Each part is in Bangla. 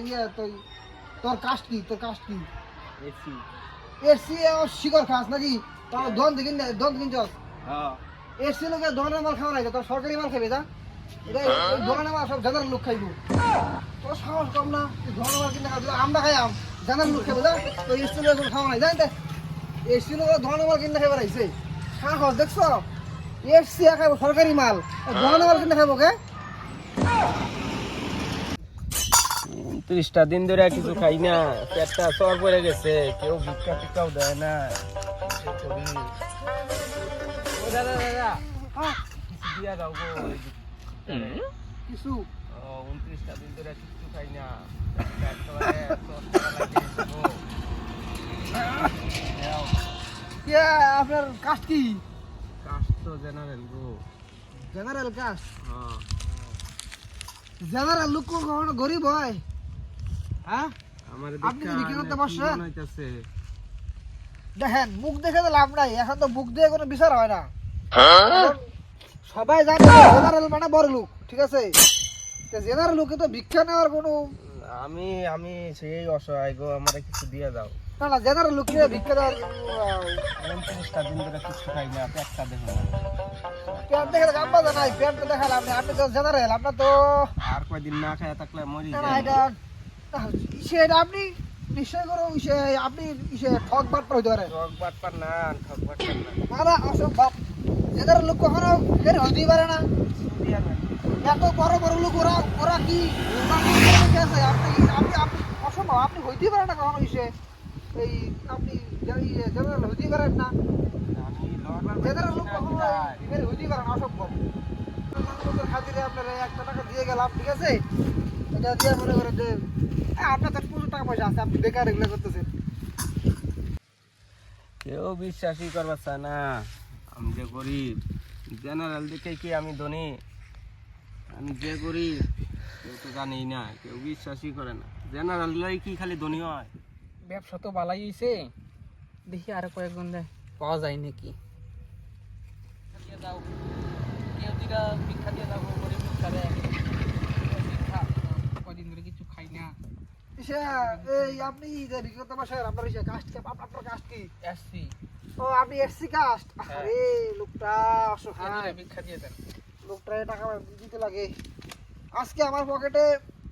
ইয়ে তোর কাস্ট কি এসি এসি শিকর খাস নাকি তোর দন দিন চল হ্যাঁ এসি লোকে দনের মাল খাওয়া নাই তোর সরকারি মাল খাবে যা এটা দোকানের মাল সব জানার লোক খাইবো তোর সাহস কম না দনের মাল কিনে খাবি আমরা খাইয়াম জানার লোক খাবে যা তো এসি লোক খাওয়া নাই জানতে এসি লোক দনের মাল কিনে খাইবার আইছে সাহস দেখছো এসি খাইবো সরকারি মাল দনের মাল কিনে খাইবো কে 30টা দিন ধরে কিছু খাই না পেটটা সর পড়ে গেছে কেউ ভিক্ষা টিকাও দেয় না ও দাদা হ্যাঁ কিছু দিয়া দাও গো কিছু 29টা দিন ধরে কিছু খাই না পেট করে কে আপনার কাস্ট কি কাস্ট তো জেনারেল গো জেনারেল কাস্ট হ্যাঁ জেনারেল লোক কখনো গরিব হয় হ্যাঁ আমার আপনি কি বিক্রি করতে পারছেন? হইতাছে দেখেন মুখ দেখে তো লাভ নাই এখন তো মুখ দিয়ে কোনো বিচার হয় না এখন সবাই জানে জেনারেল মানে বড় লোক ঠিক আছে জেনারেল লোকে তো ভিক্ষা নেওয়ার কোনো আমি আমি সেই অসহায় গো আমারে কিছু দিয়ে দাও না না জেনারেল লোককে ভিক্ষা দেওয়ার 29টা দিন ধরে কিছু খাই না পেটটা দেখো না প্যান্ট দেখে কাম বাজা নাই প্যান্ট দেখালে আপনি তো জেনারেল আপনার তো আর কয়দিন না খায়া থাকলে মরি না, না, যাই এটা সেটা আপনি নিশ্চয় করো আপনি ঠক বাট হইতে পারে ঠক বাটপার না ঠক বাটপার না না না অসম্ভব জেনারেল লোক কখনো বের হইতেই পারে না দিয়া না এত বড় বড় লোক ওরা কি আছে আপনি আপনি আপনি অসম্ভব আপনি হইতেই পারেন না কখনো এই আপনি জেনারেল হইতেই পারেন না আমি নরমাল জেনারেল লোক কখনো বের হইতেই পারে না অসম্ভব লোকের খাতিরে আপনার 1 টাকা দিয়ে গেলাম ঠিক আছে এটা দিয়ে মনে করেন যে আপনার তো প্রচুর টাকা পয়সা আছে আপনি বেকার এগুলো করতেছেন কেউ বিশ্বাসই করবার চায় না আমি যে গরিব জেনারেল দেখে কি আমি ধনী আমি যে গরিব কেউ তো জানেই না কেউ বিশ্বাসই করে না জেনারেল লই কি খালি ধনী হয় ব্যবসা তো ভালোই হয়েছে দেখি আরো কয়েকজন পাওয়া যায় নাকি দিয়ে দাও কেউ দিরা ভিক্ষা দিয়ে দাও গরিব ভিক্ষা দেয় ভিক্ষা কদিন ধরে কিছু খাই না এই আপনি যে বিগত মাসের আপনার কাস্ট আপনার কাস্ট কি এসছি ও আপনি এসসি কাস্ট আরে লোকটা অসহায় ভিক্ষা দিয়ে দেন লোকটা টাকা দিতে লাগে আজকে আমার পকেটে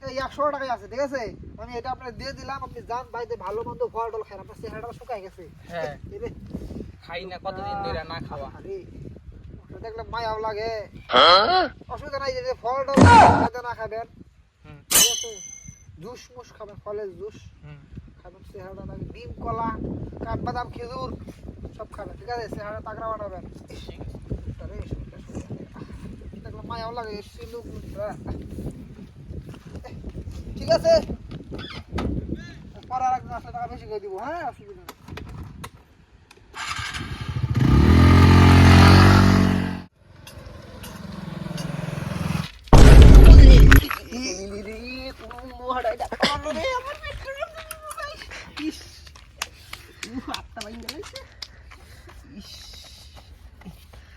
এই 100 টাকাই আছে ঠিক আছে আমি এটা আপনাকে দিয়ে দিলাম আপনি যান বাড়িতে ভালো মন্দ ফল টল খান আপনার চেহারাটা শুকায় গেছে হ্যাঁ এই রে, খাই না কতদিন ধরে না খাওয়া আরে ওটা দেখলে মায়াও লাগে অসুবিধা নাই যে ফল টল খাইতে না খাবেন হুম ঠিক আছে জুস মুস খাবেন ফলের জুস হুম খাবেন চেহারাটা লাগে ডিম কলা কাঠবাদাম খেজুর সব খাবেন ঠিক আছে চেহারা তাগড়া বানাবেন ঠিক আছে আরে দেখলে মায়াও লাগে এসছি লোকটা ঠিক আছে পরে আর একদিন আসলে টাকা বেশি করে দিব হ্যাঁ অসুবিধা নেই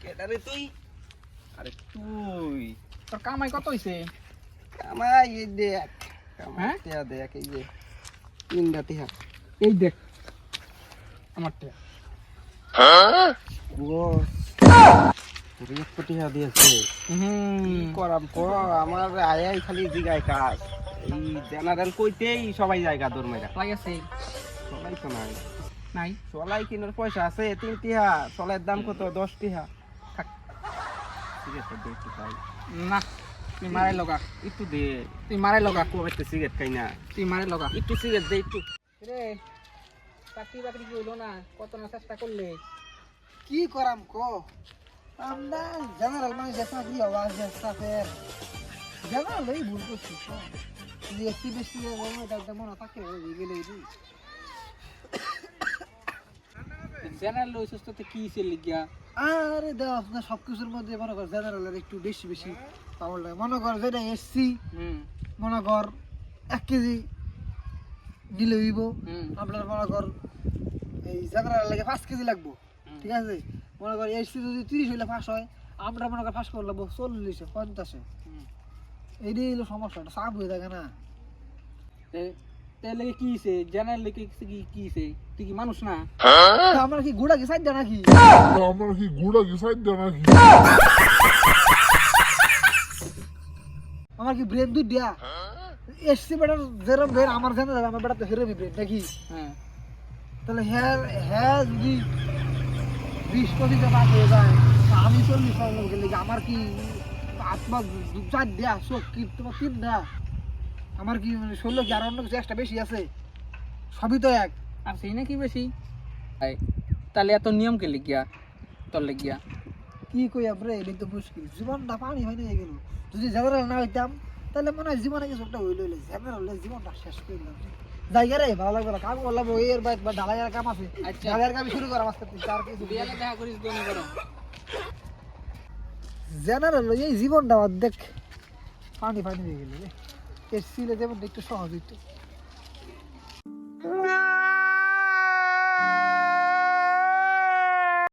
কেডারে তুই আরে তুই তোর কামাই কত হইছে আমার এই দেখ হ্যাঁ? টিয়া দেখ এই যে 3টা টিয়া এই দেখ আমারটা বস রিক টিয়া দিয়েছে করাম কো আমার আয়াই খালি জিগায় কাজ এই জেনারেল কইতেই সবাই জায়গা দৌড় মেরা লাগাছে সবাই তো নাই নাই চলাই কিনার পয়সা আছে 3 টিয়া চলের দাম কত 10 টিয়া থাক ঠিক আছে দেখতে পাই না তুই মারাই লগা একটু দে তুই মারাই লগা কবে সিগারেট খাই না তুই মারাই লগা একটু সিগারেট দে একটু রে চাকরি বাকরি কি হইলো না কত না চেষ্টা করলে কি করাম কো আমরা জেনারেল মানে যেসা কি আওয়াজ যেসা ফের জেনারেল এই ভুল করছি যদি একটি বেশি এটা মনে থাকে ওই গেলে জেনারেল লইছস তো কি ছিল গিয়া আরে দেখ না সবকিছুর মধ্যে মনে কর জেনারেলের একটু বেশি বেশি পাওয়ার লাগে মনে কর যেটা এসসি মনে কর 1 কেজি নিলে হইব আপনার মনে কর এই জেনারেল লাগে 5 কেজি লাগবো ঠিক আছে মনে কর এসসি যদি 30 হইলে পাস হয় আমরা মনে কর পাস করলে 40 50 এইটাই হলো সমস্যাটা চাপ হয়ে থাকে না তাহলে কি হইছে জেনারেল লেগে কি হইছে তুই কি মানুষ না তা আমরা কি গুড়া কি সাইড দেয় নাকি আমরা কি গুড়া কি সাইড দেয় নাকি আমার কি ব্রেন দুই দেয়া এসছি বেটার যেরম ব্রেন আমার জানা যাবে আমার বেটা তো হেরমি ব্রেন নাকি হ্যাঁ তাহলে হ্যাঁ যদি 20-25 পাস হয়ে যায় তা আমি 40 সাল গেলে আমার কি আত্মা 4 দেয়া চোখ কি তোমার 3 দেয়া আমার কি মানে শরীর কি আর অন্য কিছু একটা বেশি আছে সবই তো এক আর সেই নাকি বেশি তাহলে এত নিয়ম কে লিখিয়া তোর লিখিয়া কি কই আপরে এটা তো মুশকিল জীবনটা পানি হয়ে হয়ে গেল যদি জেনারেল না হইতাম তাহলে মনে হয় জীবনে কিছু একটা হইল জেনারেল হলে জীবনটা শেষ করে দিলাম জায়গা রে ভালো লাগবে না কাম করলাম ওই এর বাইক বা ঢালাইয়ের কাম আছে আচ্ছা। ঢালাইয়ের কাম শুরু করা মাস্টার চার কিছু বিয়ালে দেখা করিস দোনি করো জেনারেল এই জীবনটা অর্ধেক পানি পানি হয়ে গেল রে এর সিলে যেমন একটু সহজ একটু